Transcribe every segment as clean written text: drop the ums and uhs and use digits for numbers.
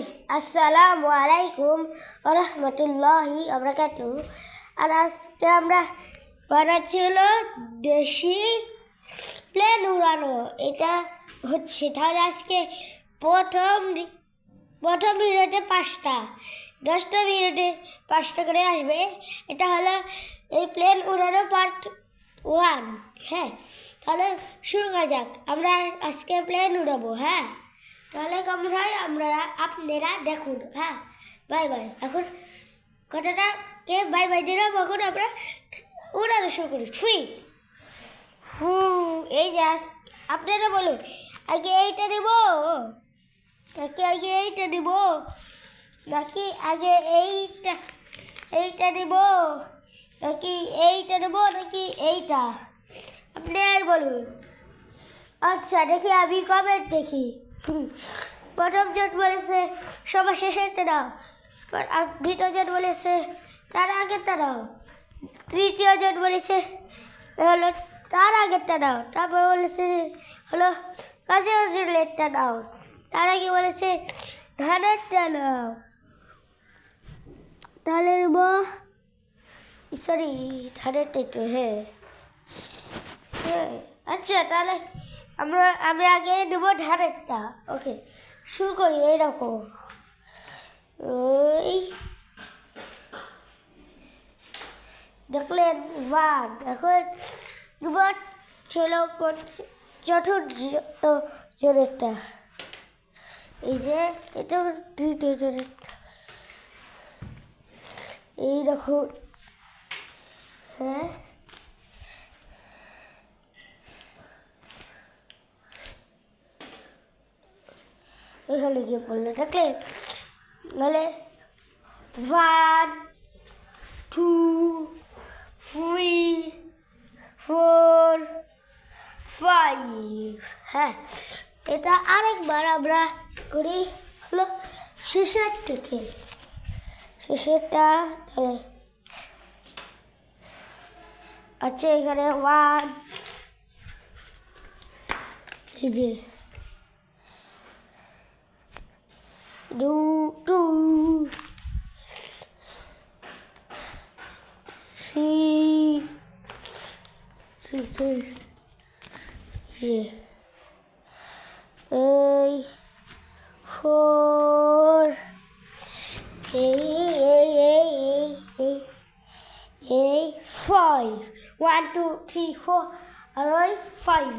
Guys, আসসালামু আলাইকুম ওয়া রাহমাতুল্লাহি ওয়া বারাকাতুহু। আর আজকে আমরা বানাচ্ছি হলো দেশি প্লেন উড়ানো। এটা হচ্ছে তাহলে আজকে প্রথম ভিডিওতে 5টা, 10টা ভিডিওতে 5টা করে আসবে। এটা হলো এই প্লেন উড়ানো পার্ট 1। হ্যাঁ, তাহলে শুরু করা যাক। আমরা আজকে প্লেন উড়াবো। হ্যাঁ, তাহলে কেমন হয় আপনারা দেখুন। হ্যাঁ, বাই বাই। এখন কথাটা কে বাই বাই দিলাম, এখন আমরা উড়ানো শুরু করি। এই যে আপনারা বলুন, আগে এইটা নেব নাকি আগে এইটা নেব, নাকি আগে এইটা নেব, নাকি এইটা নেব, নাকি এইটা, আপনারাই বলুন। আচ্ছা, দেখি আমি কমেন্ট দেখি। প্রথম জন বলেছে সবার শেষেরটা নাও, আর দ্বিতীয় জন বলেছে তার আগেরটা নাও, তৃতীয় জন বলেছে হলো তার আগেরটা নাও, তারপর বলেছে হলো কাজের লেটটা নাও, তার আগে বলেছে ধানেরটা নাও। তাহলে নেব, সরি ধানেরটা একটু। হ্যাঁ, আচ্ছা, তাহলে আমি আগে নেবো ধারেরটা। ওকে, শুরু করি। এইরকম ওই দেখলেন 1। এখন নেব ছিল চতুর্থ জনেরটা। এই যে এটা তৃতীয় জনেরটা। এই দেখুন। হ্যাঁ, এখানে গিয়ে পড়লো, দেখলেন? নাহলে 1, 2, 3, 4, 5। হ্যাঁ, এটা আরেকবার আমরা করি হলো শেষের থেকে। শেষেরটা তাহলে আচ্ছা, এখানে 1, এই যে 2, 3, 4, 5। 1, 2, 3, 4 আর ওই 5।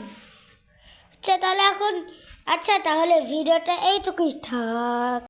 আচ্ছা, তাহলে ভিডিওটা এইটুকুই থাক।